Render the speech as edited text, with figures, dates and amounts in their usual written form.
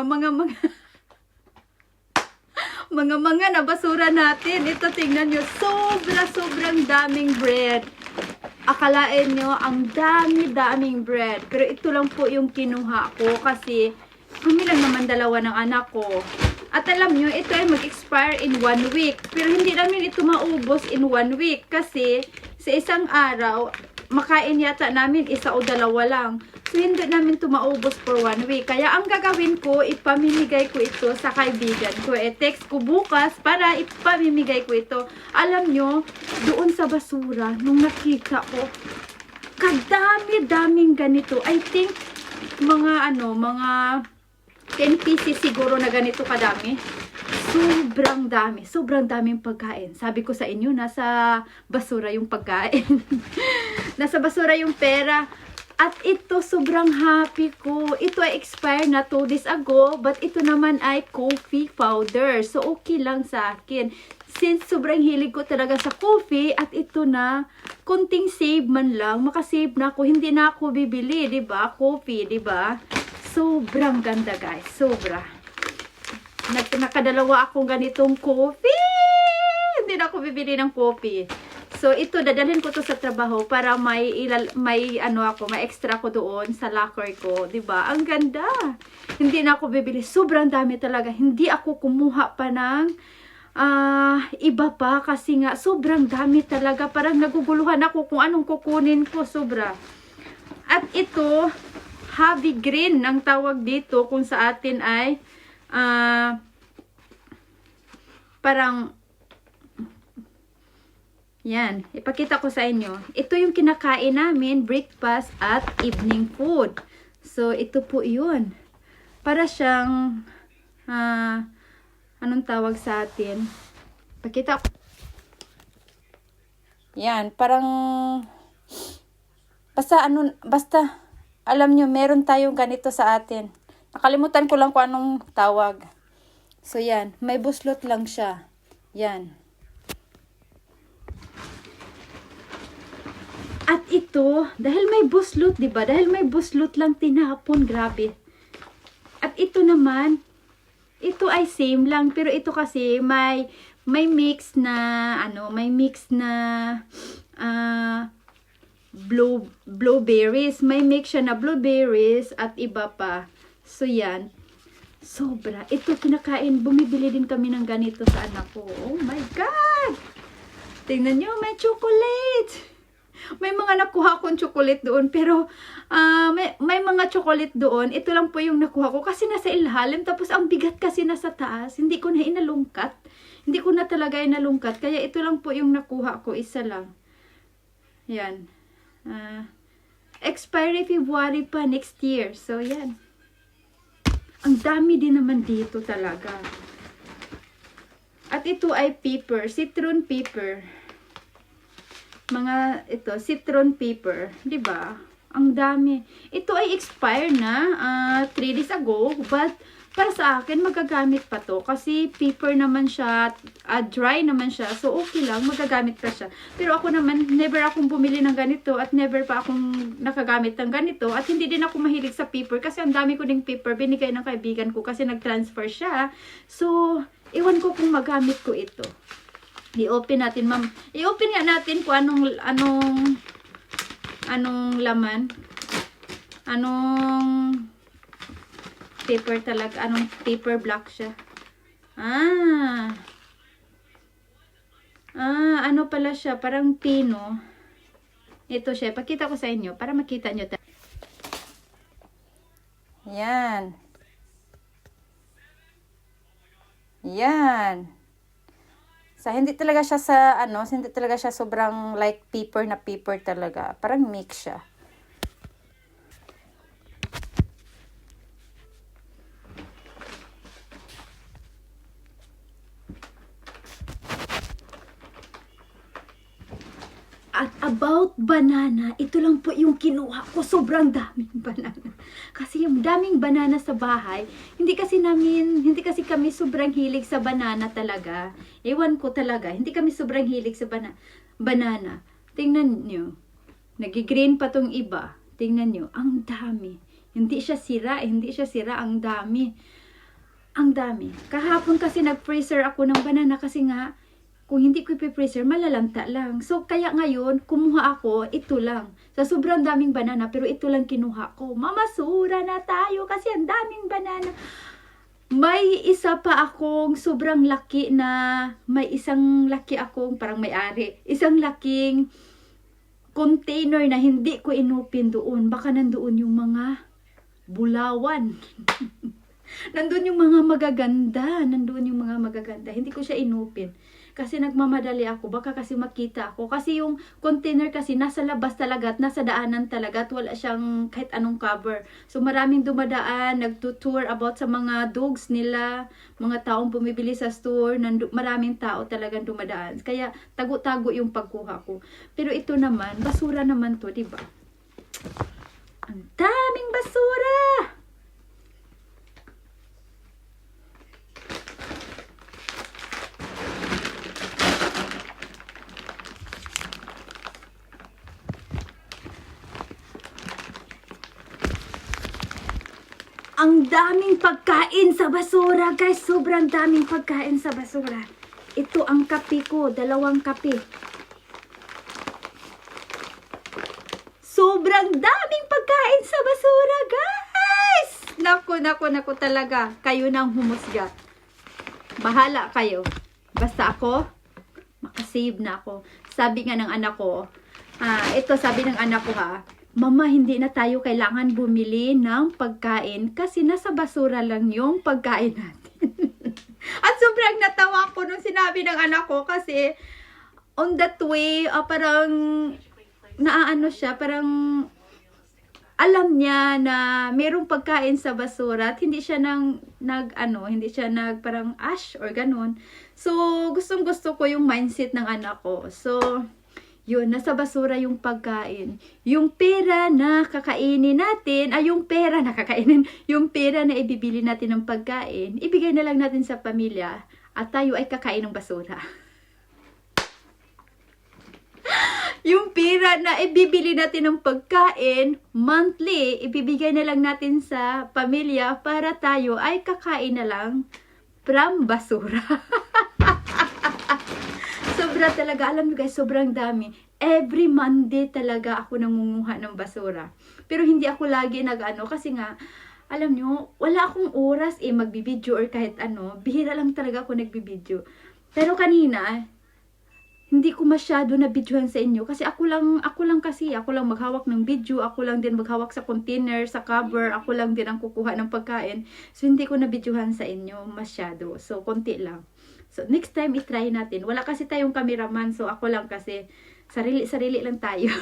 mga mga na basura natin. Ito, tingnan nyo. Sobrang daming bread. Akalain nyo, ang daming bread. Pero ito lang po yung kinuha ko kasi kami lang naman dalawa ng anak ko. At alam nyo, ito ay mag-expire in 1 week. Pero hindi namin ito maubos in 1 week kasi sa isang araw, makain yata namin 1 o 2 lang. So, hindi namin ito maubos for 1 week. Kaya ang gagawin ko, ipamimigay ko ito sa kaibigan ko. Text ko bukas para ipamimigay ko ito. Alam nyo, doon sa basura, nung nakita ko, kadami-daming ganito. I think, mga 10 pieces siguro na ganito kadami. Sobrang dami. Sobrang daming pagkain. Sabi ko sa inyo, nasa basura yung pagkain. Nasa basura yung pera. At ito, sobrang happy ko. Ito ay expired na 2 days ago. But ito naman ay coffee powder. So, okay lang sa akin. Since sobrang hilig ko talaga sa coffee. At ito na, konting save man lang. Makasave na ako. Hindi na ako bibili, diba? Coffee, diba? Sobrang ganda, guys. Sobra. Nakadalawa akong ganitong coffee. Hindi na ako bibili ng coffee. So, ito, dadalhin ko to sa trabaho para may extra ko doon sa locker ko. Diba? Ang ganda. Hindi na ako bibili. Sobrang dami talaga. Hindi ako kumuha pa ng iba pa kasi nga sobrang dami talaga. Parang naguguluhan ako kung anong kukunin ko. Sobra. At ito, Happy Green ang tawag dito kung sa atin ay parang yan, ipakita ko sa inyo. Ito yung kinakain namin, breakfast at evening food. So, ito po yun. Para siyang anong tawag sa atin? Pakita ko. Yan, parang basta alam nyo, meron tayong ganito sa atin. Nakalimutan ko lang kung anong tawag. So, yan. May buslot lang siya. Yan. At ito, dahil may buslot, diba? Dahil may buslot lang tinapon. Grabe. At ito naman, ito ay same lang. Pero ito kasi, may mix na, blueberries. May mix siya na blueberries at iba pa. So, yan. Sobra. Ito kinakain. Bumibili din kami ng ganito sa anak ko. Oh my God! Tingnan nyo, may chocolate! May mga nakuha akong chocolate doon. Pero, may mga chocolate doon. Ito lang po yung nakuha ko. Kasi nasa ilalim. Tapos, ang bigat kasi nasa taas. Hindi ko na inalungkat. Hindi ko na talaga inalungkat. Kaya, ito lang po yung nakuha ko. Isa lang. Yan. Expiry February pa next year. So, yan. Ang dami din naman dito talaga. At ito ay pepper. Citron pepper. Citron pepper. Diba? Ang dami. Ito ay expire na 3 days ago. But, para sa akin, magagamit pa to. Kasi paper naman siya, dry naman siya. So, okay lang, magagamit pa siya. Pero ako naman, never akong bumili ng ganito at never pa akong nakagamit ng ganito. At hindi din ako mahilig sa paper kasi ang dami ko ding paper binigay ng kaibigan ko kasi nag-transfer siya. So, iwan ko kung magamit ko ito. I-open natin, ma'am. I-open nga natin kung anong laman. Paper talaga. Anong paper block siya. Ano pala siya? Parang pino. Ito siya. Pakita ko sa inyo para makita nyo. Yan. Yan. Hindi talaga siya hindi talaga siya sobrang like paper na paper talaga. Parang mix siya. At about banana, ito lang po yung kinuha ko. Sobrang daming banana. Kasi yung daming banana sa bahay, hindi kasi kami sobrang hilig sa banana talaga. Ewan ko talaga, hindi kami sobrang hilig sa banana. Tingnan nyo, nagigreen pa tong iba. Tingnan nyo, ang dami. Hindi siya sira, ang dami. Ang dami. Kahapon kasi nag-freezer ako ng banana kasi nga, kung hindi ko i-freezer, malalanta lang. So, kaya ngayon, kumuha ako, ito lang. Sa sobrang daming banana, pero ito lang kinuha ko. Mamasura na tayo kasi ang daming banana. May isa pa akong sobrang laki na, may isang laki akong, parang may-ari, isang laking container na hindi ko inupin doon. Baka nandoon yung mga bulawan. Nandun yung mga magaganda. Nandun yung mga magaganda. Hindi ko siya inupin. Kasi nagmamadali ako. Baka kasi makita ako. Kasi yung container kasi nasa labas talaga at nasa daanan talaga at wala siyang kahit anong cover. So maraming dumadaan, nagtutour about sa mga dogs nila, mga taong bumibili sa store. Maraming tao talagang dumadaan. Kaya tago-tago yung pagkuha ko. Pero ito naman, basura naman to, diba? Ang daming basura! Ang daming pagkain sa basura, guys. Sobrang daming pagkain sa basura. Ito ang kape ko. 2 kape. Sobrang daming pagkain sa basura, guys. Naku talaga. Kayo nang humusga. Bahala kayo. Basta ako, makasave na ako. Sabi nga ng anak ko, ito sabi ng anak ko Mama, hindi na tayo kailangan bumili ng pagkain kasi nasa basura lang yung pagkain natin. At sobrang natawa ko nung sinabi ng anak ko kasi on that way, parang naaano siya, parang alam niya na mayroong pagkain sa basura at hindi siya hindi siya parang ash or ganun. So, gustong-gusto ko yung mindset ng anak ko. So, yun, nasa basura yung pagkain. Yung pera na kakainin natin, yung pera na kakainin, yung pera na ibibili natin ng pagkain, ibigay na lang natin sa pamilya at tayo ay kakain ng basura. Yung pera na ibibili natin ng pagkain, monthly, ibibigay na lang natin sa pamilya para tayo ay kakain na lang from basura. Sobra talaga, alam niyo guys, sobrang dami. Every Monday talaga ako nangunguha ng basura. Pero hindi ako lagi kasi nga, alam niyo, wala akong oras magbibideo or kahit bihira lang talaga ako nagbibideo. Pero kanina, hindi ko masyado na videohan sa inyo kasi ako lang maghawak ng video, ako lang din maghawak sa container, sa cover, ako lang din ang kukuha ng pagkain. So hindi ko na videohan sa inyo masyado. So konti lang. So next time i-try natin. Wala kasi tayong cameraman, so ako lang kasi sarili-sarili lang tayo.